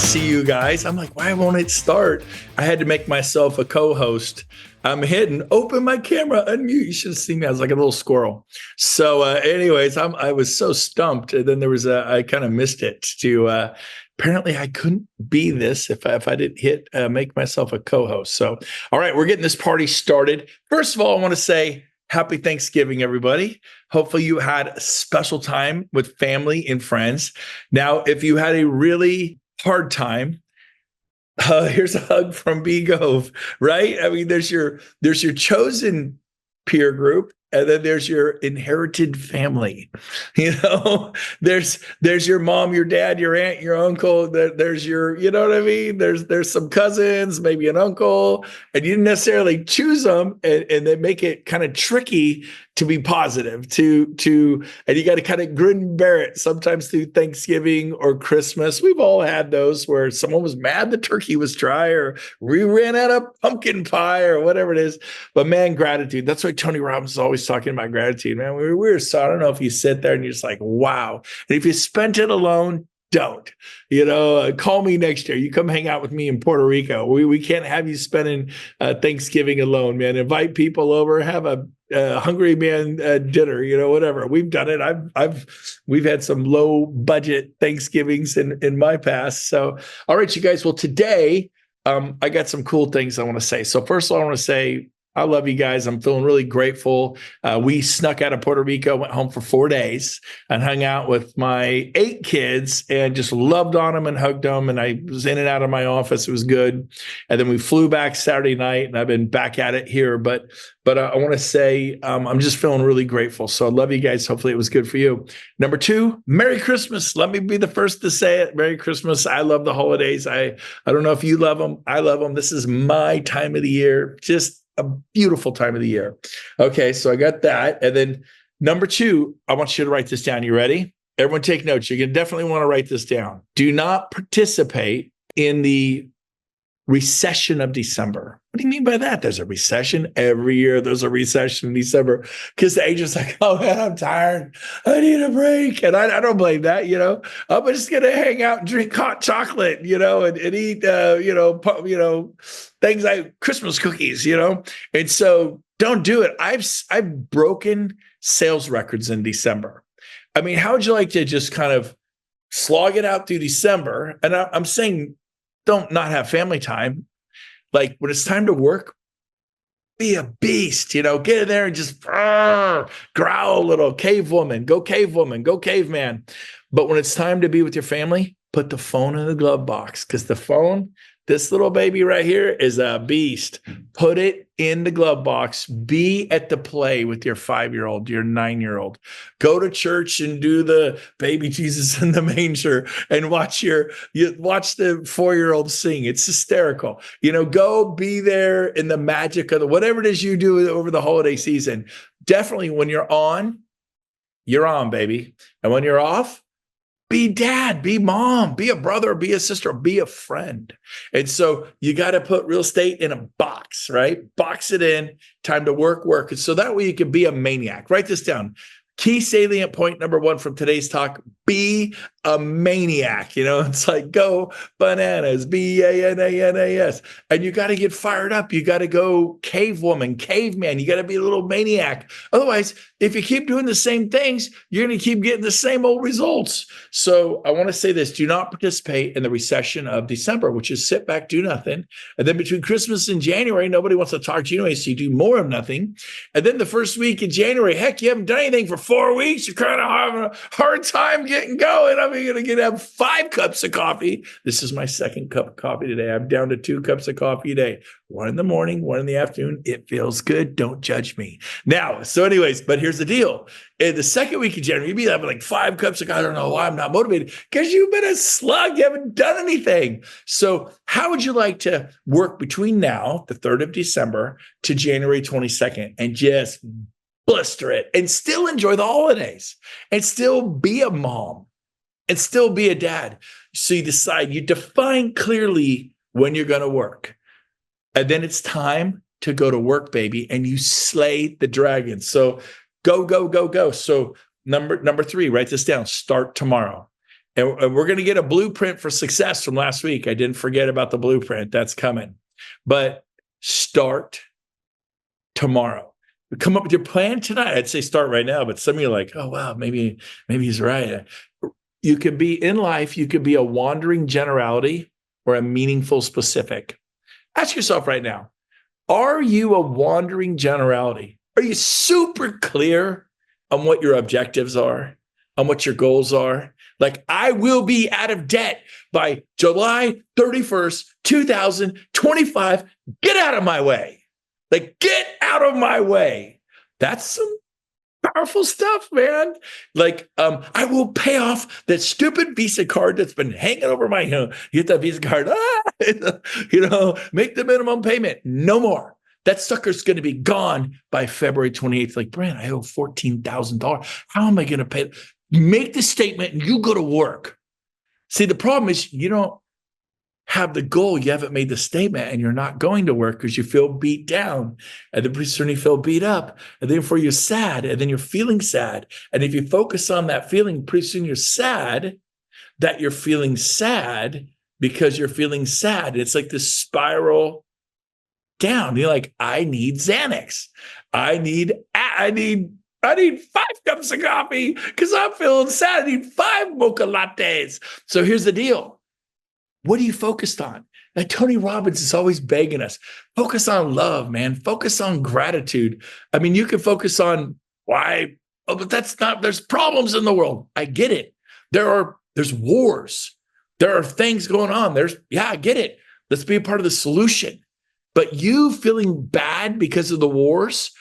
see you guys. I'm like, why won't it start? I had to make myself a co-host. I'm hidden, open my camera, unmute. You should have seen me. I was like a little squirrel. So anyways, I was so stumped. And then I kind of missed it apparently I couldn't be this if I didn't hit make myself a co-host. So, all right, we're getting this party started. First of all, I want to say happy Thanksgiving, everybody. Hopefully you had a special time with family and friends. Now, if you had a really hard time, here's a hug from Brent Gove, right? I mean, there's your chosen peer group, and then there's your inherited family. There's your mom, your dad, your aunt, your uncle. There's your, you know what I mean? There's some cousins, maybe an uncle, and you didn't necessarily choose them, and they make it kind of tricky to be positive, and you got to kind of grin and bear it sometimes through Thanksgiving or Christmas. We've all had those where someone was mad the turkey was dry, or we ran out of pumpkin pie, or whatever it is. But man, gratitude. That's why Tony Robbins is always talking about gratitude, man. We're so, I don't know if you sit there and you're just like, wow. And if you spent it alone, don't, call me next year. You come hang out with me in Puerto Rico. We can't have you spending Thanksgiving alone, man. Invite people over, have a hungry man dinner, whatever. We've done it. We've had some low budget Thanksgivings in my past. So, all right, you guys. Well, today I got some cool things I want to say. So first of all, I want to say, I love you guys. I'm feeling really grateful. We snuck out of Puerto Rico, went home for 4 days and hung out with my 8 kids and just loved on them and hugged them. And I was in and out of my office. It was good. And then we flew back Saturday night, and I've been back at it here. But I want to say I'm just feeling really grateful. So I love you guys. Hopefully it was good for you. Number 2, Merry Christmas. Let me be the first to say it. Merry Christmas. I love the holidays. I don't know if you love them. I love them. This is my time of the year. Just a beautiful time of the year. Okay, so I got that. And then number 2, I want you to write this down. You ready? Everyone take notes. You're going to definitely want to write this down. Do not participate in the recession of December. What do you mean by that? There's a recession every year. There's a recession in December because the agent's like, oh man, I'm tired. I need a break. And I don't blame that. I'm just going to hang out and drink hot chocolate, and eat, things like Christmas cookies, and so don't do it. I've broken sales records in December. I mean, how would you like to just kind of slog it out through December? And I'm saying, don't not have family time. Like when it's time to work, be a beast, get in there and just growl a little. Cave woman, go caveman. But when it's time to be with your family, put the phone in the glove box, because the phone, this little baby right here, is a beast. Put it in the glove box. Be at the play with your 5-year-old, your 9-year-old. Go to church and do the baby Jesus in the manger and watch the 4-year-old sing. It's hysterical. Go be there in the magic of whatever it is you do over the holiday season. Definitely when you're on, baby. And when you're off, be dad, be mom, be a brother, be a sister, be a friend. And so you got to put real estate in a box, right? Box it in, time to work. And so that way you can be a maniac. Write this down. Key salient point number 1 from today's talk: be a maniac. It's like go bananas, BANANAS. And you got to get fired up. You got to go cave woman, caveman. You got to be a little maniac. Otherwise, if you keep doing the same things, you're going to keep getting the same old results. So I want to say this: do not participate in the recession of December, which is sit back, do nothing. And then between Christmas and January, nobody wants to talk to you anyway, so you do more of nothing. And then the first week in January, heck, you haven't done anything for 4 weeks. You're kind of having a hard time getting going. I'm going to have 5 cups of coffee. This is my 2nd cup of coffee today. I'm down to 2 cups of coffee a day. 1 in the morning, 1 in the afternoon. It feels good. Don't judge me. Now, so anyways, but here's the deal. In the 2nd week of January, you'd be having like 5 cups of coffee. I don't know why I'm not motivated, because you've been a slug. You haven't done anything. So how would you like to work between now, the 3rd of December, to January 22nd, and just blister it and still enjoy the holidays and still be a mom and still be a dad? So you define clearly when you're going to work. And then it's time to go to work, baby, and you slay the dragon. So go. So number 3, write this down. Start tomorrow. And we're going to get a blueprint for success from last week. I didn't forget about the blueprint. That's coming. But start tomorrow. Come up with your plan tonight. I'd say start right now, but some of you are like, oh, wow, maybe he's right. You could be in life, you could be a wandering generality or a meaningful specific. Ask yourself right now, are you a wandering generality? Are you super clear on what your objectives are, on what your goals are? Like, I will be out of debt by July 31st, 2025. Get out of my way. Like, get out of my way. That's some powerful stuff, man. Like, I will pay off that stupid Visa card that's been hanging over my, get that Visa card, make the minimum payment. No more. That sucker's going to be gone by February 28th. Like, Brent, I owe $14,000. How am I going to pay? Make the statement and you go to work. See, the problem is you don't have the goal. You haven't made the statement and you're not going to work because you feel beat down. And then pretty soon you feel beat up. And then you're sad. And then you're feeling sad. And if you focus on that feeling, pretty soon you're sad that you're feeling sad because you're feeling sad. It's like this spiral down. You're like, I need Xanax. I need 5 cups of coffee because I'm feeling sad. I need 5 mocha lattes. So here's the deal. What are you focused on? Like Tony Robbins is always begging us, focus on love, man. Focus on gratitude. I mean, you can focus on why, but that's not, there's problems in the world. I get it. There's wars. There are things going on. I get it. Let's be a part of the solution. But you feeling bad because of the wars,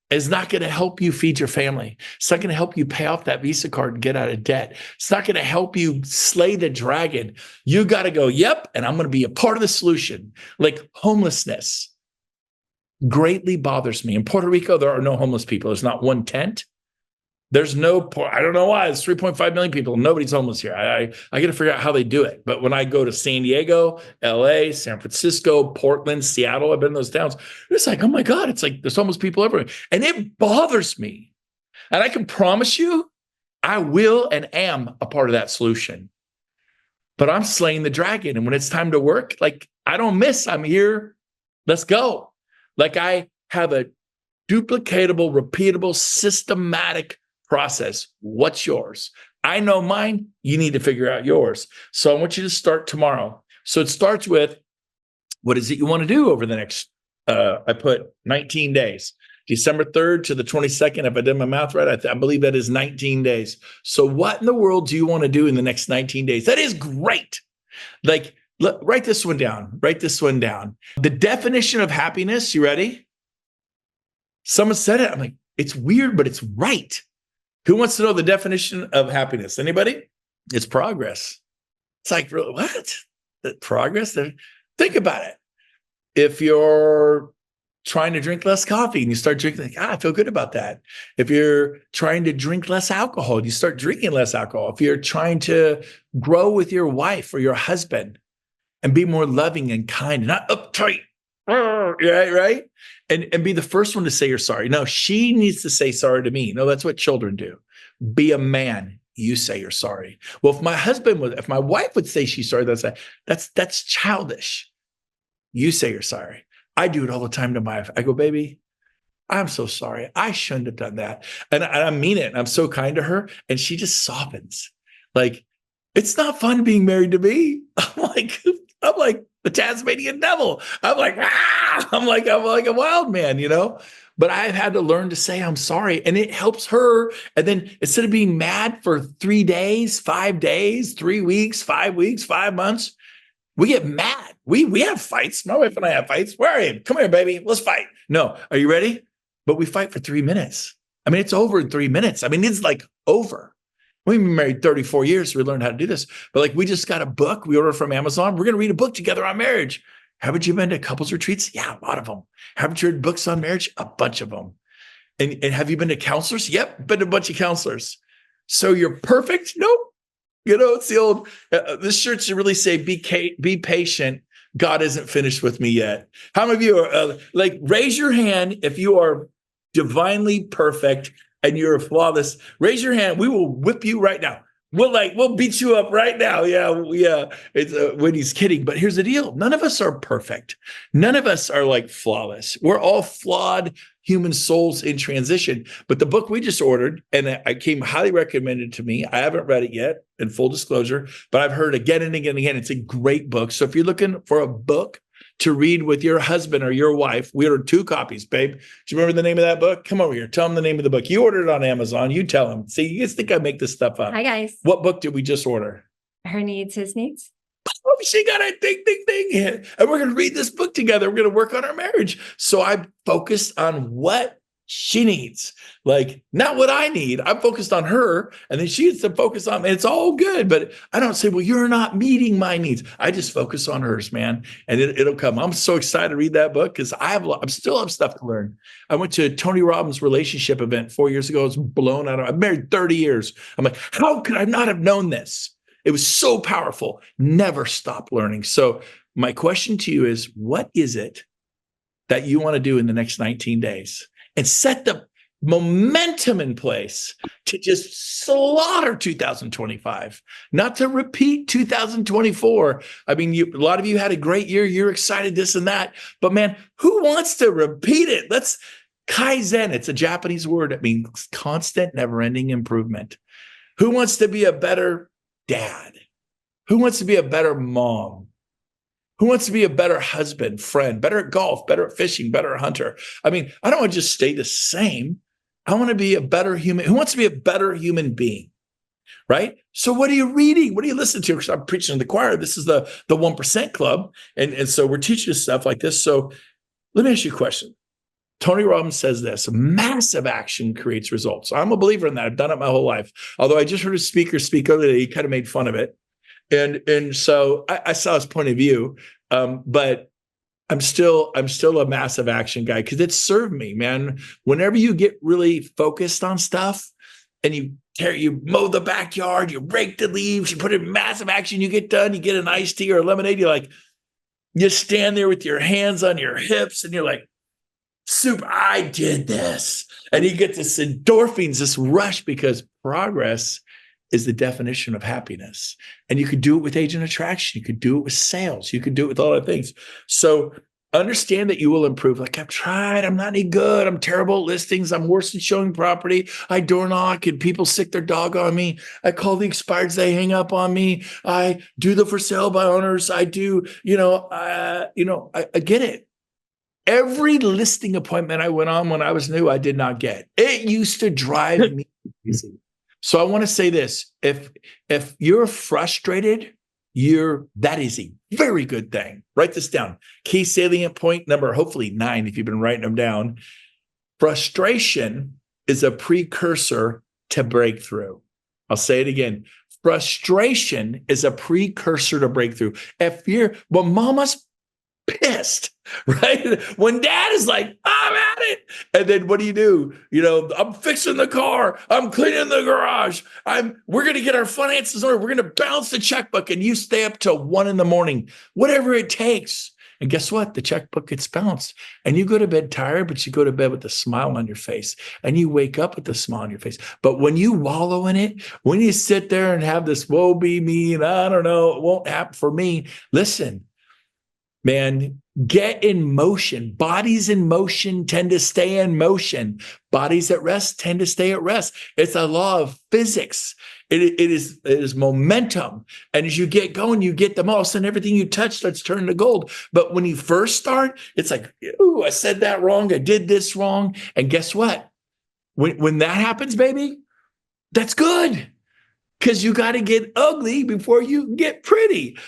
is not going to help you feed your family. It's not going to help you pay off that Visa card and get out of debt. It's not going to help you slay the dragon. You got to go, yep, and I'm going to be a part of the solution. Like homelessness greatly bothers me. In Puerto Rico, there are no homeless people. There's not one tent. There's no, I don't know why, there's 3.5 million people. Nobody's homeless here. I got to figure out how they do it. But when I go to San Diego, LA, San Francisco, Portland, Seattle, I've been in those towns. It's like, oh my God, it's like there's homeless people everywhere. And it bothers me. And I can promise you, I will and am a part of that solution. But I'm slaying the dragon. And when it's time to work, like I don't miss, I'm here. Let's go. Like I have a duplicatable, repeatable, systematic process. What's yours? I know mine. You need to figure out yours. So I want you to start tomorrow. So it starts with, what is it you want to do over the next, I put 19 days, December 3rd to the 22nd. If I did my math right, I believe that is 19 days. So what in the world do you want to do in the next 19 days? That is great. Like, write this one down. Write this one down. The definition of happiness. You ready? Someone said it. I'm like, it's weird, but it's right. Who wants to know the definition of happiness? Anybody? It's progress. It's like, what? Progress? Think about it. If you're trying to drink less coffee and you start drinking, like, I feel good about that. If you're trying to drink less alcohol, you start drinking less alcohol. If you're trying to grow with your wife or your husband and be more loving and kind, not uptight, right? And be the first one to say you're sorry. No, she needs to say sorry to me. No, that's what children do. Be a man. You say you're sorry. Well, if my wife would say she's sorry, that's childish. You say you're sorry. I do it all the time to my wife. I go, baby, I'm so sorry. I shouldn't have done that. And I mean it. And I'm so kind to her. And she just softens. Like, it's not fun being married to me. I'm like the Tasmanian devil. I'm like a wild man, But I've had to learn to say I'm sorry, and it helps her. And then instead of being mad for 3 days, 5 days, 3 weeks, 5 weeks, 5 months, we get mad. We have fights. My wife and I have fights. Where are you? Come here, baby. Let's fight. No, are you ready? But we fight for 3 minutes. I mean, it's over in 3 minutes. I mean, it's like over. We've been married 34 years, so we learned how to do this. But like, we just got a book we ordered from Amazon. We're going to read a book together on marriage. Haven't you been to couples retreats? Yeah, a lot of them. Haven't you read books on marriage? A bunch of them. And have you been to counselors? Yep, been to a bunch of counselors. So you're perfect? Nope. It's the old, this shirt should really say, be patient. God isn't finished with me yet. How many of you are raise your hand if you are divinely perfect and you're flawless. Raise your hand. We will whip you right now. we'll beat you up right now. Yeah, yeah. It's when he's kidding. But here's the deal: none of us are perfect. None of us are like flawless. We're all flawed human souls in transition. But the book we just ordered, and I came highly recommended to me. I haven't read it yet, in full disclosure, but I've heard again and again and again. It's a great book. So if you're looking for a book to read with your husband or your wife, we ordered 2 copies, babe. Do you remember the name of that book? Come over here. Tell them the name of the book. You ordered it on Amazon. You tell them. See, you guys think I make this stuff up. Hi, guys. What book did we just order? Her Needs, His Needs. Oh, she got a ding, ding, ding. And we're going to read this book together. We're going to work on our marriage. So I focused on what she needs, like not what I need. I'm focused on her, and then she has to focus on me. It's all good, but I don't say, well, you're not meeting my needs. I just focus on hers, man, and it'll come. I'm so excited to read that book because I'm still have stuff to learn. I went to Tony Robbins' relationship event 4 years ago. I was blown out. I'm married 30 years. I'm like, how could I not have known this? It was so powerful. Never stop learning. So my question to you is, what is it that you want to do in the next 19 days? And set the momentum in place to just slaughter 2025, not to repeat 2024. I mean, a lot of you had a great year. You're excited, this and that. But man, who wants to repeat it? Let's Kaizen. It's a Japanese word. It means constant, never-ending improvement. Who wants to be a better dad? Who wants to be a better mom? Who wants to be a better husband, friend, better at golf, better at fishing, better at hunter? I mean, I don't want to just stay the same. I want to be a better human. Who wants to be a better human being, right? So what are you reading? What are you listening to? Because I'm preaching to the choir. This is the 1% Club. And so we're teaching stuff like this. So let me ask you a question. Tony Robbins says this: massive action creates results. I'm a believer in that. I've done it my whole life. Although I just heard a speaker speak earlier, he kind of made fun of it. And so I saw his point of view, but I'm still a massive action guy because it served me, man. Whenever you get really focused on stuff and you mow the backyard, you rake the leaves, you put in massive action, you get done, you get an iced tea or a lemonade, you stand there with your hands on your hips and you're like, super, I did this. And you get this endorphins, this rush, because progress is the definition of happiness. And you could do it with agent attraction. You could do it with sales. You could do it with all the things. So understand that you will improve. Like, I've tried. I'm not any good. I'm terrible at listings. I'm worse at showing property. I door knock and people sick their dog on me. I call the expireds. They hang up on me. I do the for sale by owners. I do, I get it. Every listing appointment I went on when I was new, I did not get. It used to drive me crazy. So I want to say this: if you're frustrated, that is a very good thing. Write this down. Key salient point number, hopefully 9, if you've been writing them down. Frustration is a precursor to breakthrough. I'll say it again. Frustration is a precursor to breakthrough. When mama's pissed, right? When dad is like, I'm at it. And then what do? I'm fixing the car. I'm cleaning the garage. We're going to get our finances in order. We're going to balance the checkbook. And you stay up till 1 a.m, whatever it takes. And guess what? The checkbook gets bounced. And you go to bed tired, but you go to bed with a smile on your face. And you wake up with a smile on your face. But when you wallow in it, when you sit there and have this woe be me, and I don't know, it won't happen for me. Listen, man, get in motion. Bodies in motion tend to stay in motion. Bodies at rest tend to stay at rest. It's a law of physics. It is momentum. And as you get going, you get the most, and everything you touch starts turning to gold. But when you first start, it's like, ooh, I said that wrong. I did this wrong. And guess what? When that happens, baby, that's good. Because you got to get ugly before you get pretty.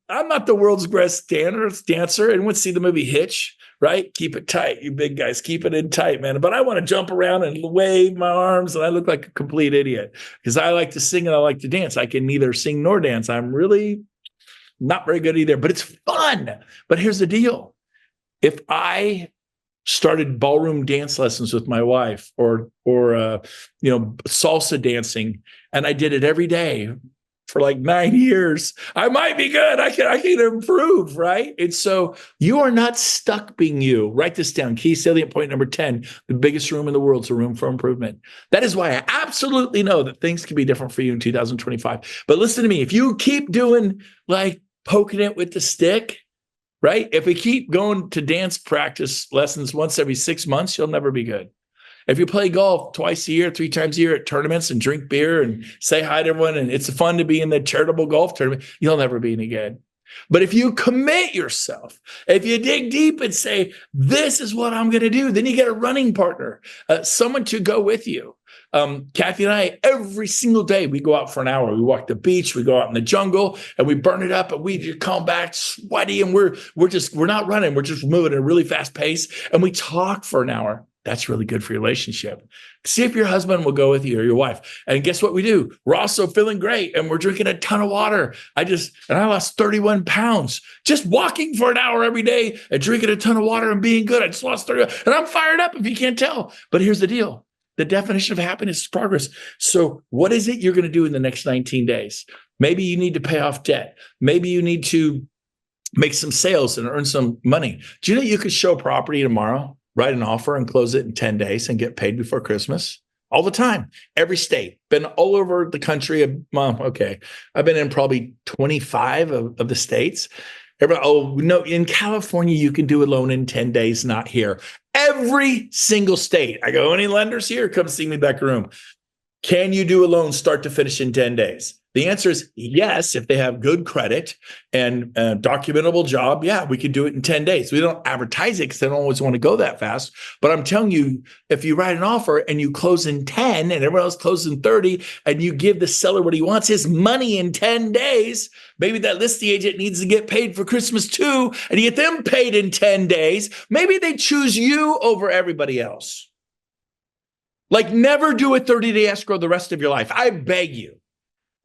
I'm not the world's best dancer. Anyone see the movie Hitch, right? Keep it tight, you big guys. Keep it in tight, man. But I want to jump around and wave my arms, and I look like a complete idiot because I like to sing and I like to dance. I can neither sing nor dance. I'm really not very good either, but it's fun. But here's the deal. If I started ballroom dance lessons with my wife or salsa dancing, and I did it every day for like 9 years. I might be good. I can improve, right? And so you are not stuck being you. Write this down. Key salient point number 10. The biggest room in the world is a room for improvement. That is why I absolutely know that things can be different for you in 2025. But listen to me. If you keep doing like poking it with the stick, right? If we keep going to dance practice lessons once every 6 months, you'll never be good. If you play golf twice a year, 3 times a year at tournaments and drink beer and say hi to everyone, and it's fun to be in the charitable golf tournament, you'll never be any good. But if you commit yourself, if you dig deep and say, this is what I'm going to do, then you get a running partner, someone to go with you. Kathy and I, every single day, we go out for an hour. We walk the beach, we go out in the jungle, and we burn it up, and we just come back sweaty, and we're not running, we're just moving at a really fast pace, and we talk for an hour. That's really good for your relationship. See if your husband will go with you or your wife. And guess what we do? We're also feeling great and we're drinking a ton of water. I lost 31 pounds just walking for an hour every day and drinking a ton of water and being good. I just lost 30, and I'm fired up if you can't tell. But here's the deal. The definition of happiness is progress. So what is it you're going to do in the next 19 days? Maybe you need to pay off debt. Maybe you need to make some sales and earn some money. Do you know you could show property tomorrow? Write an offer and close it in 10 days and get paid before Christmas all the time. Every state, been all over the country. I've been in probably 25 of the states. In California, you can do a loan in 10 days, not here. Every single state. I go, any lenders here? Come see me back room. Can you do a loan start to finish in 10 days? The answer is yes, if they have good credit and a documentable job. Yeah, we could do it in 10 days. We don't advertise it because they don't always want to go that fast. But I'm telling you, if you write an offer and you close in 10 and everyone else closes in 30 and you give the seller what he wants, his money in 10 days, maybe that listing agent needs to get paid for Christmas too, and you get them paid in 10 days. Maybe they choose you over everybody else. Like never do a 30-day escrow the rest of your life. I beg you.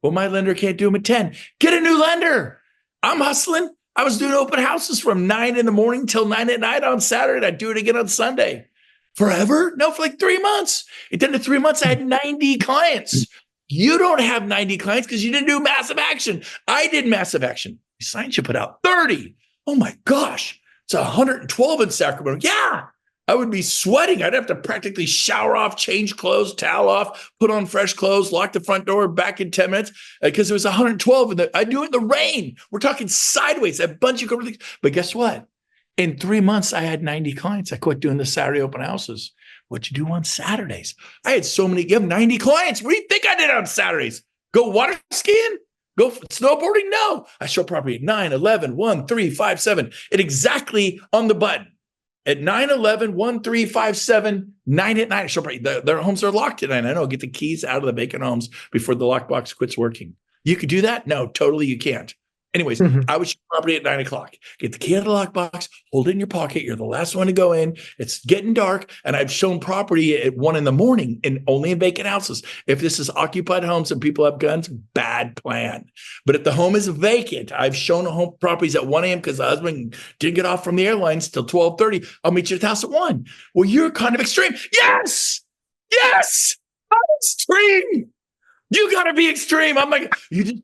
Well, my lender can't do them at 10. Get a new lender. I'm hustling. I was doing open houses from 9 in the morning till 9 at night on Saturday. I'd do it again on Sunday. Forever? No, for like 3 months. At the end of 3 months, I had 90 clients. You don't have 90 clients because you didn't do massive action. I did massive action. Signs you put out 30. Oh my gosh. It's 112 in Sacramento. Yeah. I would be sweating. I'd have to practically shower off, change clothes, towel off, put on fresh clothes, lock the front door, back in 10 minutes because it was 112. And I do it in the rain. We're talking sideways, a bunch of things. But guess what? In 3 months, I had 90 clients. I quit doing the Saturday open houses. What'd you do on Saturdays? I had so many, you have 90 clients. What do you think I did on Saturdays? Go water skiing? Go snowboarding? No. I show property at 9, 11, 1, 3, 5, 7. It exactly on the button. At 9, 11, 1, 3, 5, 7, 9 at night. Their homes are locked at 9. I know. Get the keys out of the vacant homes before the lockbox quits working. You could do that? No, totally you can't. Anyways, I would show property at 9 o'clock. Get the key out of the lockbox, hold it in your pocket. You're the last one to go in. It's getting dark. And I've shown property at 1 in the morning and only in vacant houses. If this is occupied homes and people have guns, bad plan. But if the home is vacant, I've shown home properties at 1 a.m. because the husband didn't get off from the airlines till 12:30. I'll meet you at the house at 1. Well, you're kind of extreme. Yes. I'm extreme. You got to be extreme. I'm like, you just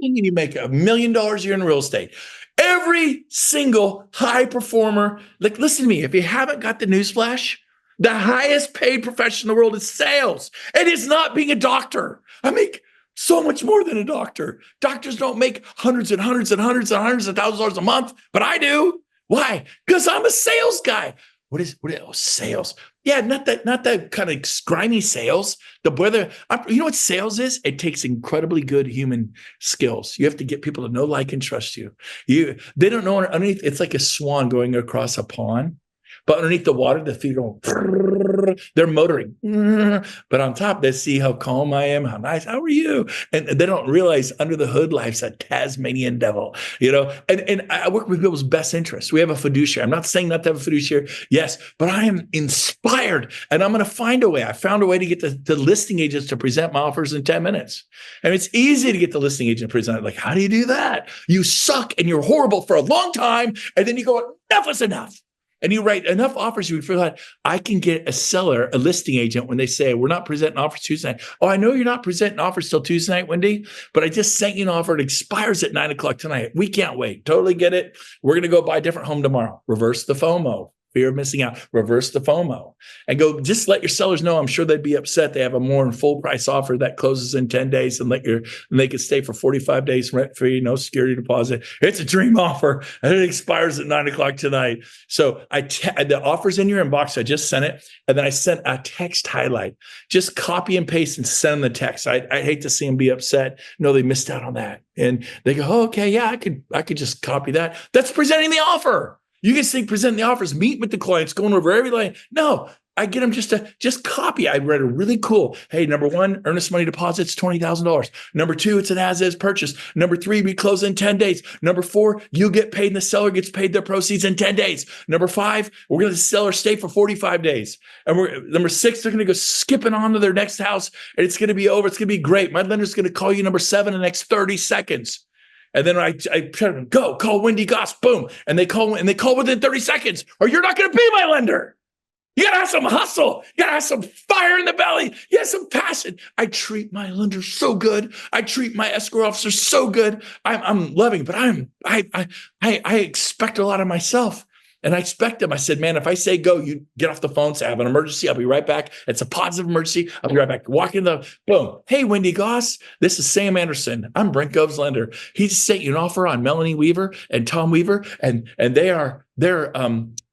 and you make $1 million a year in real estate. Every single high performer, like, listen to me, if you haven't got the newsflash, the highest paid profession in the world is sales. It is not being a doctor. I make so much more than a doctor. Doctors don't make hundreds and hundreds and hundreds and hundreds of thousands of dollars a month, but I do. Why? Because I'm a sales guy. What is sales? Yeah, not that kind of grimy sales. You know what sales is? It takes incredibly good human skills. You have to get people to know, like, and trust you. They don't know underneath. It's like a swan going across a pond, but underneath the water, the feet are they're motoring. But on top, they see how calm I am, how nice. How are you? And they don't realize under the hood life's a Tasmanian devil, you know. And I work with people's best interests. We have a fiduciary. I'm not saying not to have a fiduciary, yes, but I am inspired, and I'm going to find a way. I found a way to get the listing agents to present my offers in 10 minutes. And it's easy to get the listing agent to present it. Like, how do you do that? You suck and you're horrible for a long time, and then you go, enough is enough. And you write enough offers, you feel like I can get a seller, a listing agent, when they say, we're not presenting offers Tuesday night. Oh, I know you're not presenting offers till Tuesday night, Wendy, but I just sent you an offer. It expires at 9:00 tonight. We can't wait. Totally get it. We're going to go buy a different home tomorrow. Reverse the FOMO. Fear of missing out, reverse the FOMO, and go just let your sellers know. I'm sure they'd be upset. They have a more full price offer that closes in 10 days and they could stay for 45 days rent free, no security deposit. It's a dream offer and it expires at 9:00 tonight. So the offer's in your inbox. I just sent it. And then I sent a text highlight. Just copy and paste and send them the text. I hate to see them be upset. No, they missed out on that. And they go, oh, okay, yeah, I could just copy that. That's presenting the offer. You can say presenting the offers, meet with the clients, going over every line. No, I get them just copy. I read a really cool. Hey, number one, earnest money deposits, $20,000. Number two, it's an as-is purchase. Number three, we close in 10 days. Number four, you get paid and the seller gets paid their proceeds in 10 days. Number five, we're going to seller stay for 45 days. And number six, they're going to go skipping on to their next house and it's going to be over. It's going to be great. My lender's going to call you number seven in the next 30 seconds. And then I tell them, go call Wendy Goss, boom. And they call within 30 seconds, or you're not going to be my lender. You got to have some hustle. You got to have some fire in the belly. You have some passion. I treat my lender so good. I treat my escrow officer so good. I'm loving, but I expect a lot of myself. And I expect them. I said, man, if I say go, you get off the phone, say I have an emergency. I'll be right back. It's a positive emergency. I'll be right back. Walk in the boom. Hey, Wendy Goss, this is Sam Anderson. I'm Brent Gove's lender. He just sent you an offer on Melanie Weaver and Tom Weaver, and they're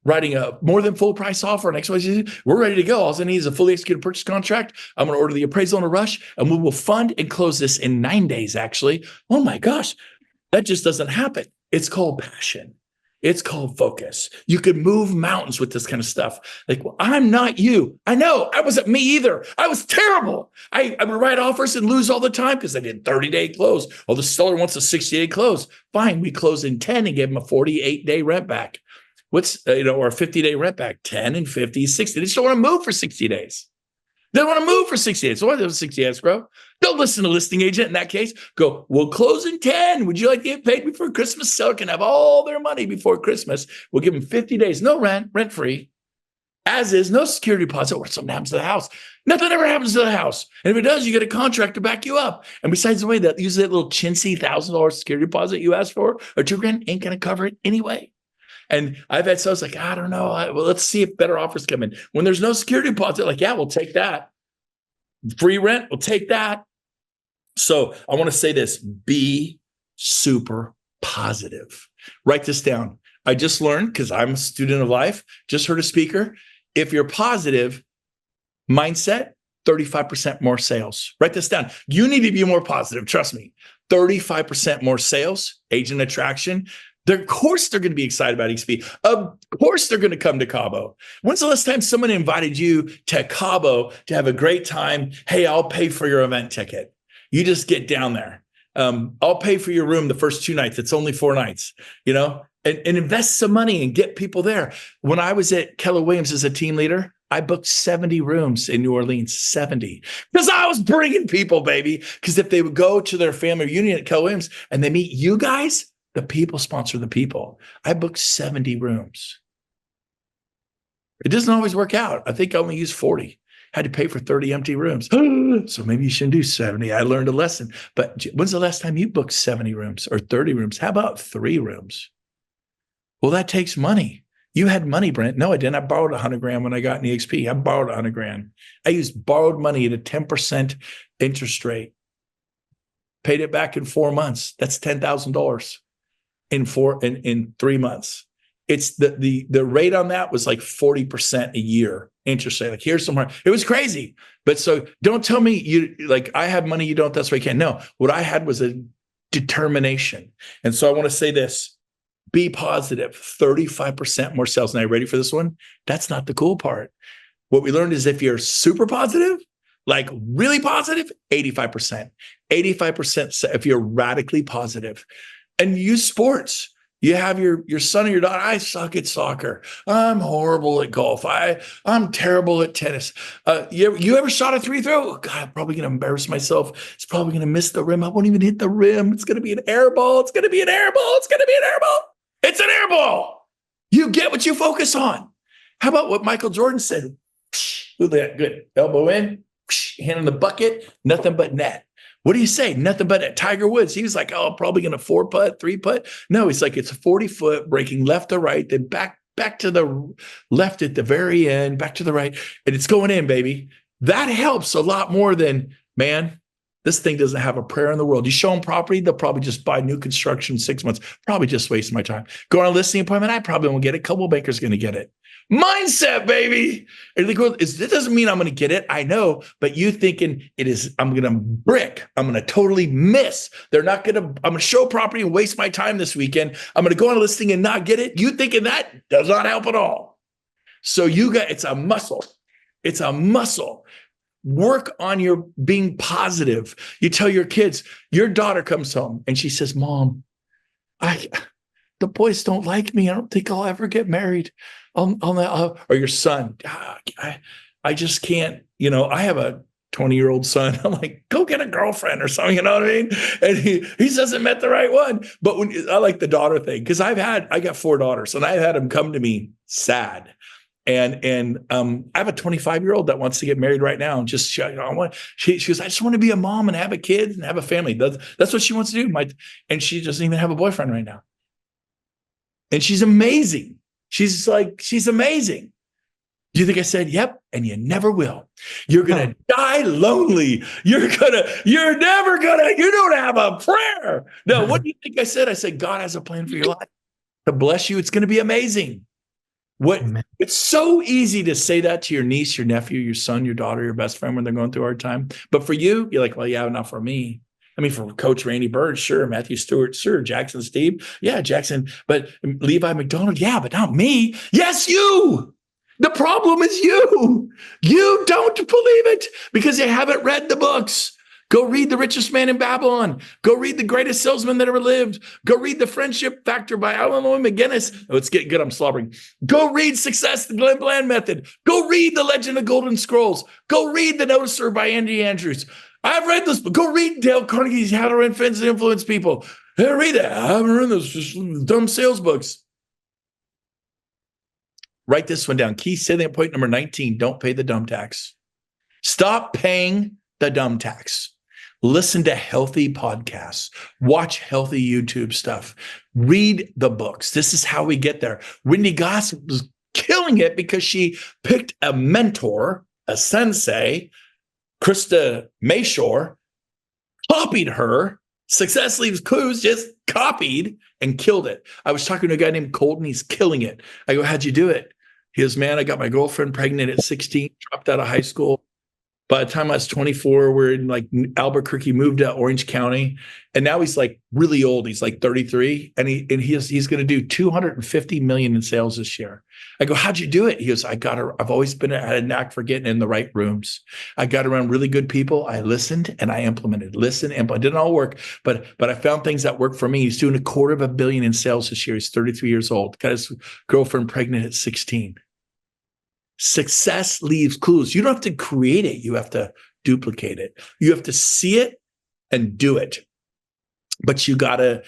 writing a more than full price offer on XYZ. We're ready to go. All I need is a fully executed purchase contract. I'm going to order the appraisal in a rush, and we will fund and close this in 9 days. Actually, oh my gosh, that just doesn't happen. It's called passion. It's called focus. You could move mountains with this kind of stuff. Like, well, I'm not you. I know. I wasn't me either. I was terrible. I would write offers and lose all the time because I did 30-day close. Well, the seller wants a 60-day close. Fine. We close in 10 and give them a 48-day rent back. Or a 50-day rent back, 10 and 50, 60. They just don't want to move for 60 days. They don't want to move for 60 days. So what does 60 escrow? Don't listen to listing agent in that case. Go, we'll close in 10. Would you like to get paid before Christmas? Seller can have all their money before Christmas. We'll give them 50 days. No rent free. As is, no security deposit or something happens to the house. Nothing ever happens to the house. And if it does, you get a contract to back you up. And besides the way that usually that little chintzy $1,000 security deposit you asked for or $2,000 ain't going to cover it anyway. And I've had sellers like, I don't know. Well, let's see if better offers come in. When there's no security deposit, like, yeah, we'll take that. Free rent, we'll take that. So I want to say this, be super positive. Write this down. I just learned, because I'm a student of life, just heard a speaker. If you're positive, mindset, 35% more sales. Write this down. You need to be more positive. Trust me. 35% more sales, agent attraction. Of course, they're going to be excited about XP. Of course, they're going to come to Cabo. When's the last time someone invited you to Cabo to have a great time? Hey, I'll pay for your event ticket. You just get down there. I'll pay for your room the first 2 nights. It's only 4 nights, and invest some money and get people there. When I was at Keller Williams as a team leader, I booked 70 rooms in New Orleans, 70, because I was bringing people, baby. Because if they would go to their family reunion at Keller Williams and they meet you guys, the people sponsor the people. I booked 70 rooms. It doesn't always work out. I think I only used 40. Had to pay for 30 empty rooms. So maybe you shouldn't do 70. I learned a lesson. But when's the last time you booked 70 rooms or 30 rooms? How about 3 rooms? Well, that takes money. You had money, Brent. No, I didn't. I borrowed $100,000 when I got in EXP. I borrowed $100,000. I used borrowed money at a 10% interest rate. Paid it back in 4 months. That's $10,000 in 3 months. It's the rate on that was like 40% a year interest rate. Like, here's some, it was crazy. But so don't tell me you like, I have money, you don't, that's why you can't. No, what I had was a determination. And so I want to say this, be positive, 35% more sales. Now, you ready for this one? That's not the cool part. What we learned is if you're super positive, like really positive, 85%, 85% if you're radically positive. And use sports. You have your son or your daughter. I suck at soccer. I'm horrible at golf. I'm terrible at tennis. You ever shot a 3-throw? Oh, God, I'm probably going to embarrass myself. It's probably going to miss the rim. I won't even hit the rim. It's going to be an air ball. It's going to be an air ball. It's going to be an air ball. It's an air ball. You get what you focus on. How about what Michael Jordan said? Look at that. Good. Elbow in, hand in the bucket, nothing but net. What do you say? Nothing but net. Tiger Woods. He was like, oh, probably going to 4-putt, 3-putt. No, he's like, it's a 40-foot, breaking left to right, then back to the left at the very end, back to the right, and it's going in, baby. That helps a lot more than, man, this thing doesn't have a prayer in the world. You show them property, they'll probably just buy new construction 6 months. Probably just wasting my time. Go on a listing appointment, I probably won't get it. A couple of bankers going to get it. Mindset, baby. It doesn't mean I'm going to get it. I know, but you thinking it is, I'm going to brick. I'm going to totally miss. I'm going to show property and waste my time this weekend. I'm going to go on a listing and not get it. You thinking that does not help at all. So it's a muscle. It's a muscle. Work on your being positive. You tell your kids, your daughter comes home and she says, Mom, the boys don't like me. I don't think I'll ever get married. Or your son, I just can't, I have a 20-year-old son. I'm like, go get a girlfriend or something, you know what I mean? And he just hasn't met the right one. But I like the daughter thing, because I got 4 daughters and I've had them come to me sad. And I have a 25-year-old that wants to get married right now. And just, she goes, I just want to be a mom and have a kid and have a family. That's what she wants to do. And she doesn't even have a boyfriend right now. And she's amazing. She's amazing. Do you think I said, yep, and you never will. You're going to die lonely. You don't have a prayer. No, what do you think I said? I said, God has a plan for your life to bless you. It's going to be amazing. It's so easy to say that to your niece, your nephew, your son, your daughter, your best friend when they're going through a hard time. But for you, you're like, well, yeah, not for me. I mean, for Coach Randy Bird, sure. Matthew Stewart, sure. Jackson Steve, yeah, Jackson. But Levi McDonald, yeah, but not me. Yes, you. The problem is you. You don't believe it because you haven't read the books. Go read The Richest Man in Babylon. Go read The Greatest Salesman That Ever Lived. Go read The Friendship Factor by Alan Lloyd McGinnis. Oh, it's getting good. I'm slobbering. Go read Success, the Glenn Bland Method. Go read The Legend of Golden Scrolls. Go read The Noticer by Andy Andrews. I've read this, but go read Dale Carnegie's How to Run Fans and Influence People. Hey, read it. I haven't read those just dumb sales books. Write this one down. Key salient point number 19, don't pay the dumb tax. Stop paying the dumb tax. Listen to healthy podcasts. Watch healthy YouTube stuff. Read the books. This is how we get there. Wendy Goss was killing it because she picked a mentor, a sensei, Krista Mayshore, copied her. Success Leaves Clues, just copied and killed it. I was talking to a guy named Colton. He's killing it. I go, how'd you do it? He goes, man, I got my girlfriend pregnant at 16, dropped out of high school. By the time I was 24, we're in like Albuquerque, moved to Orange County. And now he's like really old. He's like 33. And he's going to do 250 million in sales this year. I go, how'd you do it? He goes, I've always had a knack for getting in the right rooms. I got around really good people. I listened and I implemented. It didn't all work, but I found things that worked for me. He's doing $250 million in sales this year. He's 33 years old. Got his girlfriend pregnant at 16. Success leaves clues. You don't have to create it. You have to duplicate it. You have to see it and do it. But you gotta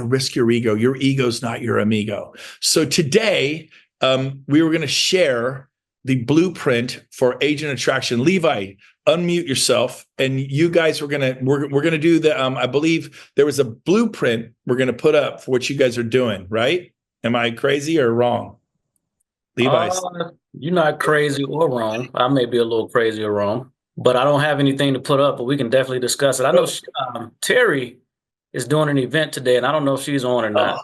risk your ego. Your ego's not your amigo. So today, we were going to share the blueprint for agent attraction. Levi, unmute yourself, and you guys we're gonna do the. I believe there was a blueprint we're going to put up for what you guys are doing. Right? Am I crazy or wrong? Levi, you're not crazy or wrong. I may be a little crazy or wrong, but I don't have anything to put up. But we can definitely discuss it. I know Terry is doing an event today, and I don't know if she's on or not.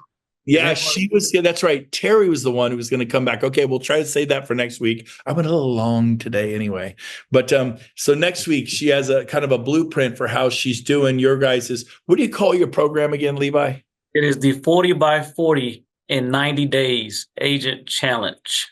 Yeah, she was. Yeah, that's right. Terry was the one who was going to come back. Okay, we'll try to save that for next week. I went a little long today anyway. But so next week, she has a kind of a blueprint for how she's doing your guys's. What do you call your program again, Levi? It is the 40 by 40 in 90 days agent challenge.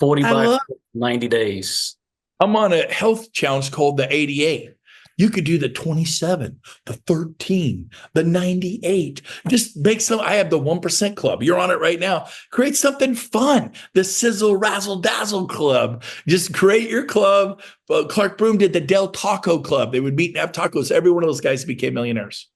40 by 90 days. I'm on a health challenge called the 88. You could do the 27, the 13, the 98. Just make some. I have the 1% club. You're on it right now. Create something fun. The Sizzle Razzle Dazzle Club. Just create your club. Clark Broom did the Del Taco Club. They would meet and have tacos. Every one of those guys became millionaires.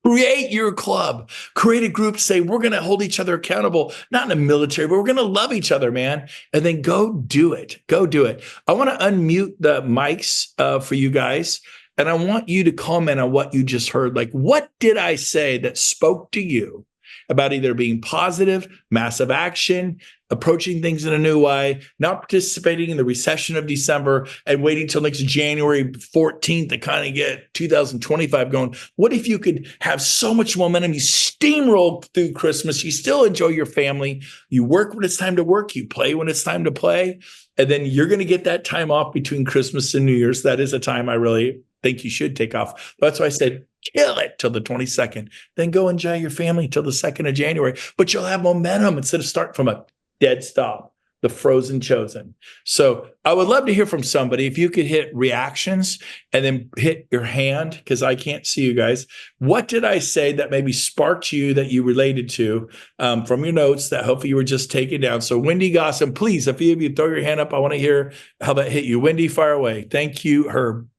Create your club, create a group, say, we're going to hold each other accountable, not in the military, but we're going to love each other, man. And then go do it. Go do it. I want to unmute the mics for you guys. And I want you to comment on what you just heard. Like, what did I say that spoke to you about either being positive, massive action, approaching things in a new way, not participating in the recession of December, and waiting till next January 14th to kind of get 2025 going? What if you could have so much momentum, you steamroll through Christmas, you still enjoy your family, you work when it's time to work, you play when it's time to play, and then you're going to get that time off between Christmas and New Year's. That is a time I really think you should take off. That's why I said, kill it till the 22nd. Then go enjoy your family till the 2nd of January. But you'll have momentum instead of starting from a dead stop, the frozen chosen. So I would love to hear from somebody. If you could hit reactions and then hit your hand, because I can't see you guys. What did I say that maybe sparked you that you related to from your notes that hopefully you were just taking down? So Wendy Gossam, please, if you throw your hand up, I want to hear how that hit you. Wendy, fire away. Thank you, Herb.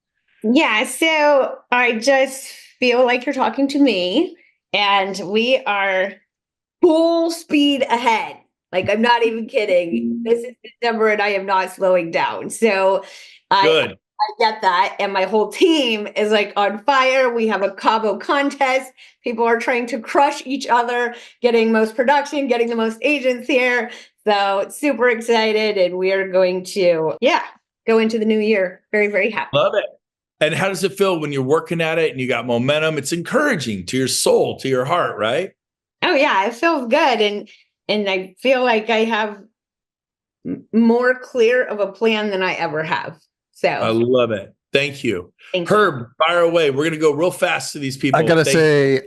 Yeah, so I just feel like you're talking to me, and we are full speed ahead. Like, I'm not even kidding. This is December and I am not slowing down. So I get that. And my whole team is like on fire. We have a Cabo contest. People are trying to crush each other, getting most production, getting the most agents here. So super excited. And we are going to, go into the new year. Very, very happy. Love it. And how does it feel when you're working at it and you got momentum? It's encouraging to your soul, to your heart, right? Oh yeah, it feels good. And I feel like I have more clear of a plan than I ever have. So I love it. Thank you. Thank Herb, fire away. We're going to go real fast to these people. I got to say,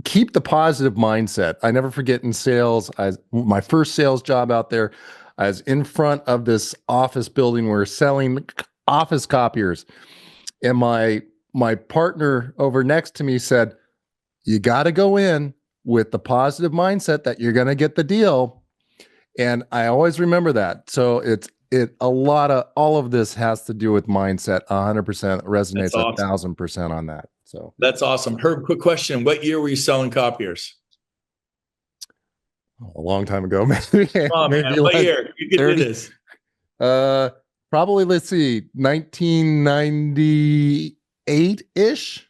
keep the positive mindset. I never forget in sales, my first sales job out there, I was in front of this office building. We're selling office copiers. And my partner over next to me said, you got to go in with the positive mindset that you're going to get the deal. And I always remember that. So all of this has to do with mindset. 100% resonates. That's awesome. 1,000% on that. So that's awesome. Herb, quick question. What year were you selling copiers? A long time ago, maybe. Oh, man. What year? You can 30, do this. Probably, let's see, 1998-ish.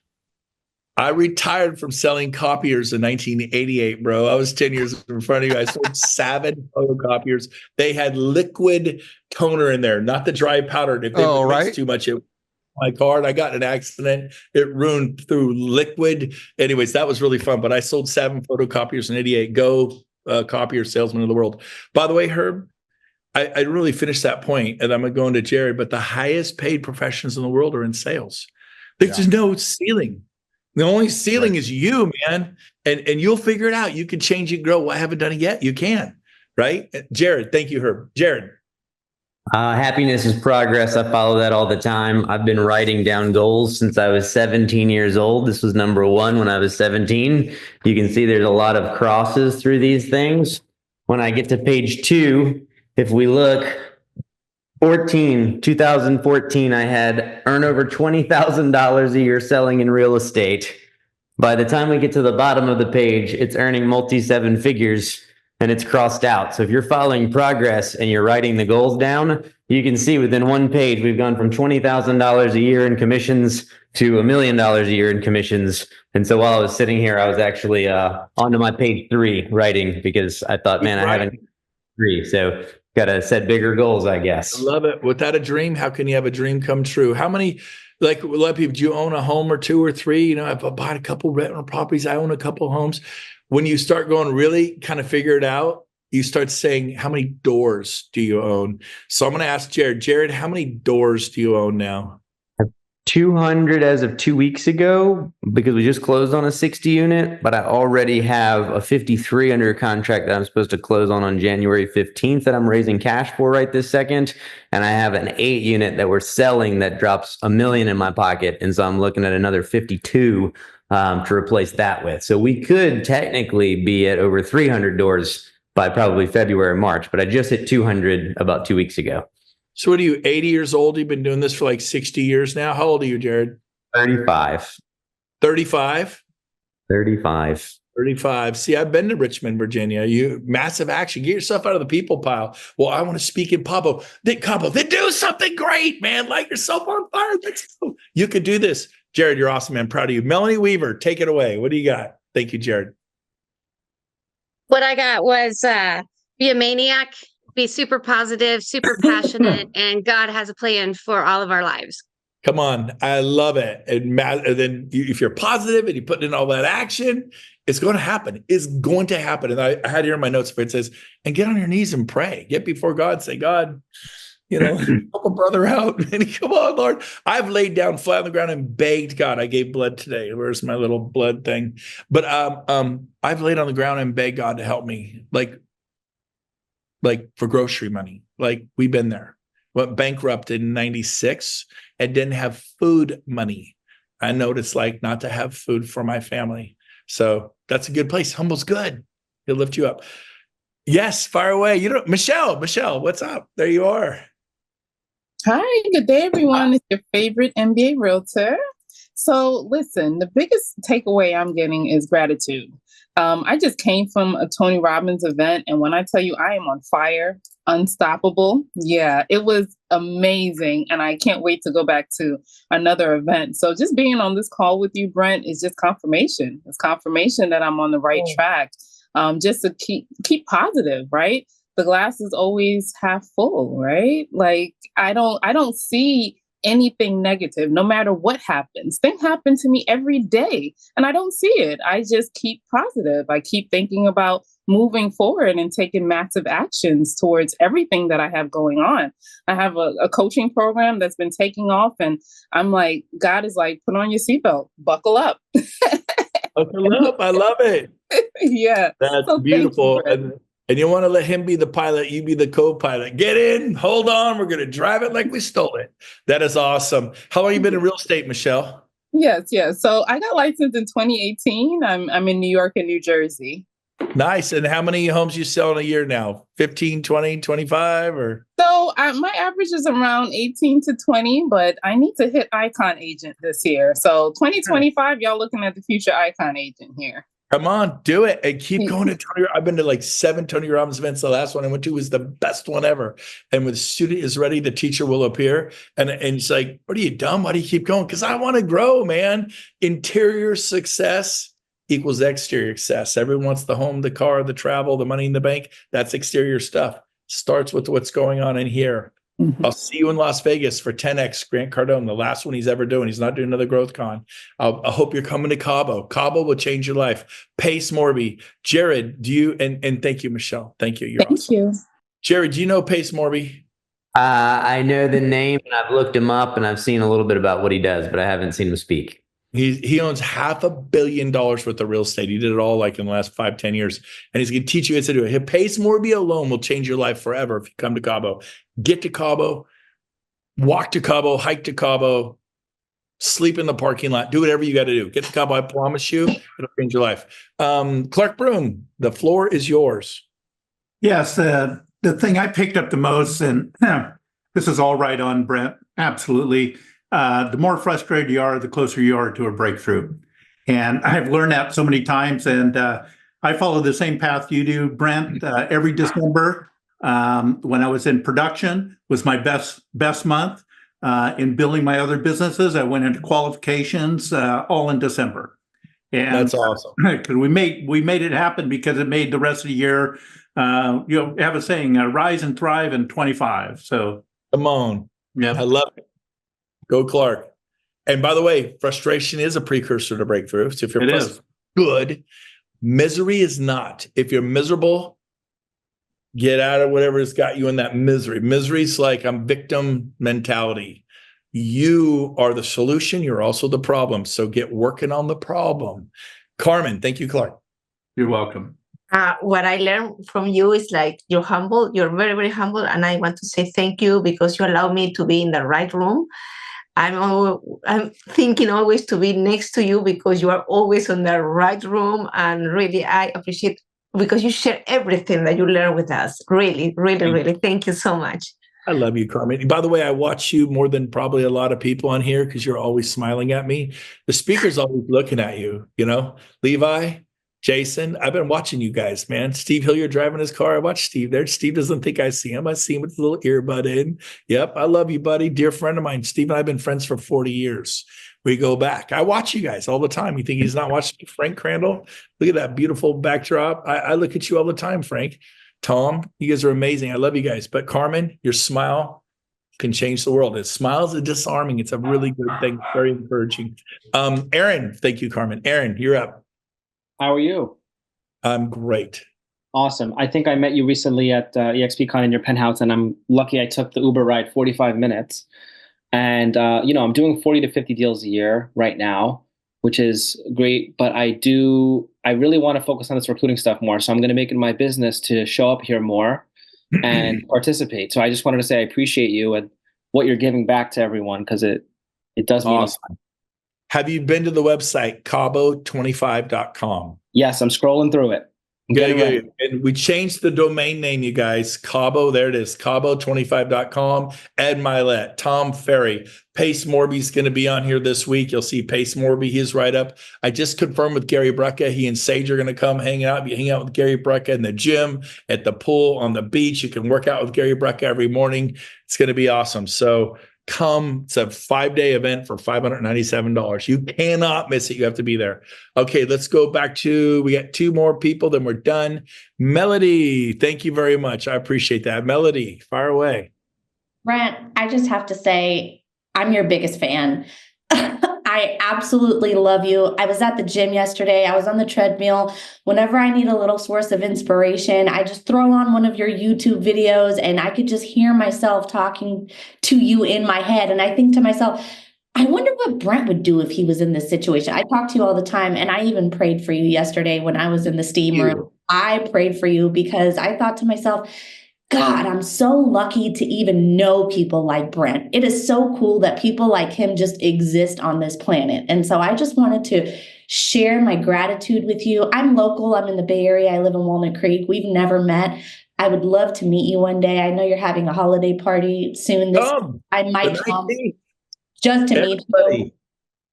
I retired from selling copiers in 1988, bro. I was 10 years in front of you. I sold 7 photocopiers. They had liquid toner in there, not the dry powder. If they mixed too much, my card, I got in an accident. It ruined through liquid. Anyways, that was really fun. But I sold 7 photocopiers in 88. Go copier salesman of the world. By the way, Herb, I really finished that point, and I'm going to Jared, but the highest paid professions in the world are in sales. There's just no ceiling. The only ceiling is you, man. And you'll figure it out. You can change it, grow. Well, I haven't done it yet. You can, right? Jared, thank you, Herb. Jared. Happiness is progress. I follow that all the time. I've been writing down goals since I was 17 years old. This was number 1 when I was 17. You can see there's a lot of crosses through these things. When I get to page 2, if we look, 2014, I had earn over $20,000 a year selling in real estate. By the time we get to the bottom of the page, it's earning multi-7 figures and it's crossed out. So if you're following progress and you're writing the goals down, you can see within 1 page, we've gone from $20,000 a year in commissions to $1 million a year in commissions. And so while I was sitting here, I was actually onto my page 3 writing, because I thought, man, I haven't 3. So got to set bigger goals, I guess. I love it. Without a dream, how can you have a dream come true? How many, like a lot of people, do you own a home or 2 or 3? I've bought a couple rental properties. I own a couple homes. When you start going really kind of figure it out, you start saying, how many doors do you own? So I'm going to ask Jared. Jared, how many doors do you own now? 200 as of 2 weeks ago, because we just closed on a 60 unit, but I already have a 53 under contract that I'm supposed to close on January 15th that I'm raising cash for right this second. And I have an 8 unit that we're selling that drops $1 million in my pocket. And so I'm looking at another 52 to replace that with. So we could technically be at over 300 doors by probably February, March, but I just hit 200 about 2 weeks ago. So what are you, 80 years old? You've been doing this for like 60 years now. How old are you, Jared? 35. 35. 35. 35. See, I've been to Richmond, Virginia. You massive action. Get yourself out of the people pile. Well, I want to speak in Cabo. Then do something great, man. Light yourself on fire. Let's go. You could do this. Jared, you're awesome, man. Proud of you. Melanie Weaver, take it away. What do you got? Thank you, Jared. What I got was be a maniac, be super positive, super passionate, and God has a plan for all of our lives. Come on. I love it. And then if you're positive and you put in all that action, it's going to happen. It's going to happen. And I had here in my notes where it says, and get on your knees and pray. Get before God. Say, God, help a brother out. And come on, Lord. I've laid down flat on the ground and begged God. I gave blood today. Where's my little blood thing? But I've laid on the ground and begged God to help me, like for grocery money. Like we've been there. Went bankrupt in 96 and didn't have food money. I know what it's like not to have food for my family. So that's a good place. Humble's good. He'll lift you up. Yes, fire away. Michelle, what's up? There you are. Hi, good day, everyone. It's your favorite MBA realtor. So listen, the biggest takeaway I'm getting is gratitude. I just came from a Tony Robbins event, and when I tell you I am on fire, unstoppable, yeah, it was amazing, and I can't wait to go back to another event. So just being on this call with you, Brent, is just confirmation. It's confirmation that I'm on the right track. Just to keep positive, right? The glass is always half full, right? Like I don't see anything negative, no matter what happens. Things happen to me every day and I don't see it. I just keep positive. I keep thinking about moving forward and taking massive actions towards everything that I have going on. I have a coaching program that's been taking off, and I'm like, God is like, put on your seatbelt, buckle up. Buckle up. I love it. Yeah. That's So beautiful. thank you, And you want to let him be the pilot, you be the co-pilot. Get in, hold on, we're going to drive it like we stole it. That is awesome. How long have you been in real estate, Michelle? Yes. So I got licensed in 2018. I'm in New York and New Jersey. Nice. And how many homes you sell in a year now? 15, 20, 25 or? So my average is around 18 to 20, but I need to hit Icon Agent this year. So 2025, y'all looking at the future Icon Agent here. Come on, do it and keep going to Tony. I've been to like 7 Tony Robbins events. The last one I went to was the best one ever. And when the student is ready, the teacher will appear. And it's like, what are you dumb? Why do you keep going? Because I want to grow, man. Interior success equals exterior success. Everyone wants the home, the car, the travel, the money in the bank. That's exterior stuff. Starts with what's going on in here. Mm-hmm. I'll see you in Las Vegas for 10X Grant Cardone, the last one he's ever doing. He's not doing another growth con. I hope you're coming to Cabo. Cabo will change your life. Pace Morby. Jared, do you, and thank you, Michelle. Thank you. You're awesome. You. Jared, do you know Pace Morby? I know the name and I've looked him up and I've seen a little bit about what he does, but I haven't seen him speak. He owns $500 million worth of real estate. He did it all like in the last 5-10 years. And he's going to teach you how to do it. Pace Morby alone will change your life forever if you come to Cabo. Get to Cabo, walk to Cabo, hike to Cabo, sleep in the parking lot, do whatever you got to do. Get to Cabo. I promise you, it'll change your life. Clark Broom, the floor is yours. Yes, the thing I picked up the most, and this is all right on Brent, absolutely. The more frustrated you are, the closer you are to a breakthrough. And I've learned that so many times. And I follow the same path you do, Brent. Every December, when I was in production, was my best month. In building my other businesses, I went into qualifications all in December. And that's awesome. Because we made it happen because it made the rest of the year. Have a saying, rise and thrive in 25. So come on. Yeah, I love it. Go Clark. And by the way, frustration is a precursor to breakthrough. So if you're good, misery is not. If you're miserable, get out of whatever has got you in that misery. Misery is like I'm victim mentality. You are the solution. You're also the problem. So get working on the problem. Carmen, thank you, Clark. You're welcome. What I learned from you is like you're humble. You're very, very humble. And I want to say thank you because you allow me to be in the right room. I'm thinking always to be next to you because you are always in the right room. And really, I appreciate because you share everything that you learn with us. Really, really, really. Thank you so much. I love you, Carmen. By the way, I watch you more than probably a lot of people on here because you're always smiling at me. The speaker's always looking at you, Levi, Jason, I've been watching you guys, man. Steve Hilliard driving his car. I watch Steve there. Steve doesn't think I see him. I see him with his little earbud in. Yep. I love you, buddy. Dear friend of mine. Steve and I have been friends for 40 years. We go back. I watch you guys all the time. You think he's not watching Frank Crandall? Look at that beautiful backdrop. I look at you all the time, Frank. Tom, you guys are amazing. I love you guys. But Carmen, your smile can change the world. It smiles are disarming. It's a really good thing. Very encouraging. Aaron, thank you, Carmen. Aaron, you're up. How are you? I'm great. Awesome. I think I met you recently at EXPCon in your penthouse, and I'm lucky I took the Uber ride 45 minutes. And, I'm doing 40 to 50 deals a year right now, which is great. But I really want to focus on this recruiting stuff more. So I'm going to make it my business to show up here more and participate. So I just wanted to say I appreciate you and what you're giving back to everyone, because it does mean awesome. A lot. Have you been to the website, cabo25.com? Yes, I'm scrolling through it. Good. And we changed the domain name, you guys. Cabo, there it is, cabo25.com. Ed Milet, Tom Ferry, Pace Morby's going to be on here this week. You'll see Pace Morby, his write-up. I just confirmed with Gary Brecka. He and Sage are going to come hang out. You hang out with Gary Brecka in the gym, at the pool, on the beach. You can work out with Gary Brecka every morning. It's going to be awesome. So come. It's a 5-day event for $597. You cannot miss it. You have to be there. Okay, let's go back to, we got 2 more people, then we're done. Melody, thank you very much. I appreciate that. Melody, fire away. Brent, I just have to say, I'm your biggest fan. I absolutely love you. I was at the gym yesterday. I was on the treadmill. Whenever I need a little source of inspiration, I just throw on one of your YouTube videos and I could just hear myself talking to you in my head. And I think to myself, I wonder what Brent would do if he was in this situation. I talk to you all the time, and I even prayed for you yesterday when I was in the steam room. I prayed for you because I thought to myself, God, I'm so lucky to even know people like Brent. It is so cool that people like him just exist on this planet. And so I just wanted to share my gratitude with you. I'm local. I'm in the Bay Area. I live in Walnut Creek. We've never met. I would love to meet you one day. I know you're having a holiday party soon. I might come just to meet you.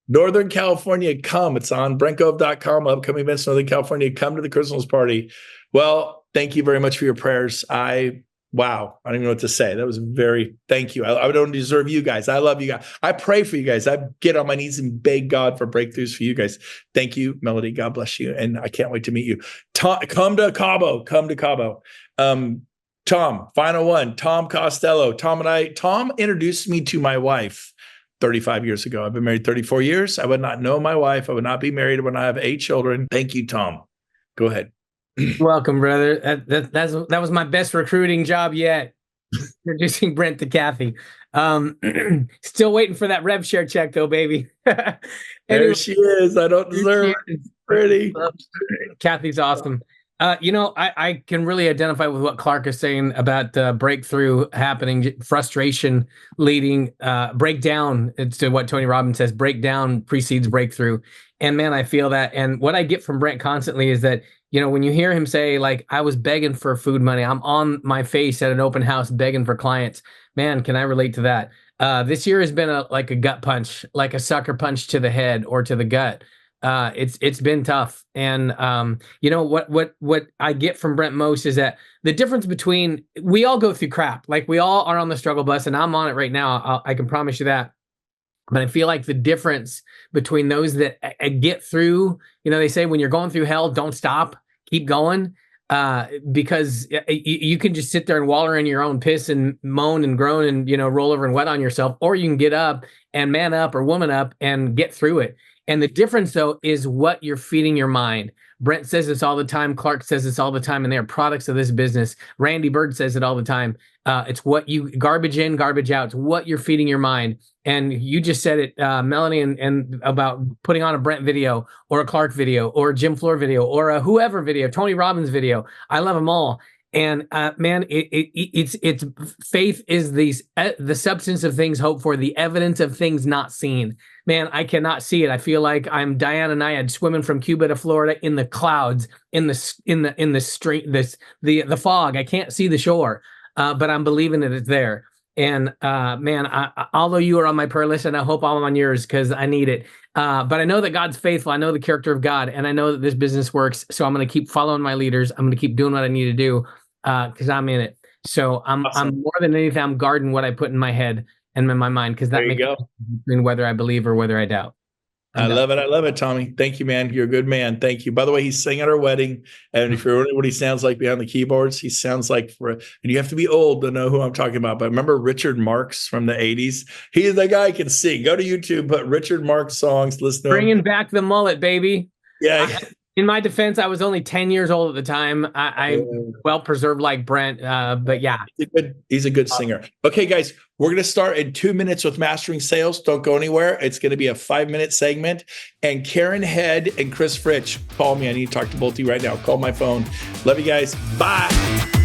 Northern California, come. It's on brentgove.com. Upcoming events, Northern California. Come to the Christmas party. Well, thank you very much for your prayers. Wow. I don't even know what to say. That was thank you. I don't deserve you guys. I love you guys. I pray for you guys. I get on my knees and beg God for breakthroughs for you guys. Thank you, Melody. God bless you. And I can't wait to meet you. Come to Cabo. Come to Cabo. Tom, final one. Tom Costello. Tom introduced me to my wife 35 years ago. I've been married 34 years. I would not know my wife. I would not be married when I have 8 children. Thank you, Tom. Go ahead. Welcome, brother. That was my best recruiting job yet. Introducing Brent to Kathy. Still waiting for that rev share check though, baby. Anyway, there she is. I don't deserve it. Pretty. Kathy's awesome. I can really identify with what Clark is saying about breakthrough happening, frustration leading, breakdown. It's to what Tony Robbins says, breakdown precedes breakthrough. And man, I feel that. And what I get from Brent constantly is that, when you hear him say, like, I was begging for food money, I'm on my face at an open house begging for clients. Man, can I relate to that? This year has been like a gut punch, like a sucker punch to the head or to the gut. It's been tough. And what I get from Brent most is that the difference between, we all go through crap. Like, we all are on the struggle bus, and I'm on it right now. I can promise you that. But I feel like the difference between those that get through, they say when you're going through hell, don't stop, keep going, because you can just sit there and waller in your own piss and moan and groan and, roll over and wet on yourself, or you can get up and man up or woman up and get through it. And the difference, though, is what you're feeding your mind. Brent says this all the time. Clark says this all the time, and they're products of this business. Randy Bird says it all the time. It's what you garbage in, garbage out. It's what you're feeding your mind. And you just said it, Melanie, and about putting on a Brent video or a Clark video or a Jim Floor video or a whoever video, Tony Robbins video. I love them all. And man, it's faith is the substance of things hoped for, the evidence of things not seen. Man, I cannot see it. I feel like I'm Diana Nyad swimming from Cuba to Florida in the clouds, in the street, the fog. I can't see the shore, but I'm believing that it's there. And man, although you are on my prayer list, and I hope I'm on yours because I need it. But I know that God's faithful. I know the character of God, and I know that this business works. So I'm going to keep following my leaders. I'm going to keep doing what I need to do because I'm in it. So I'm more than anything, I'm guarding what I put in my head and in my mind, because that makes a difference between whether I believe or whether I doubt. I love it. I love it, Tommy. Thank you, man. You're a good man. Thank you. By the way, he sang at our wedding. And if you're wondering what he sounds like behind the keyboards, he sounds like and you have to be old to know who I'm talking about. But remember Richard Marx from the 80s? He's the guy who can sing. Go to YouTube, put Richard Marx songs, listen to Bringing him. back the mullet, baby. Yeah. In my defense, I was only 10 years old at the time. I well preserved like Brent, but yeah. He's a good singer. Okay, guys, we're going to start in 2 minutes with Mastering Sales. Don't go anywhere. It's going to be a 5-minute segment. And Karen Head and Chris Fritch, call me. I need to talk to both of you right now. Call my phone. Love you guys. Bye.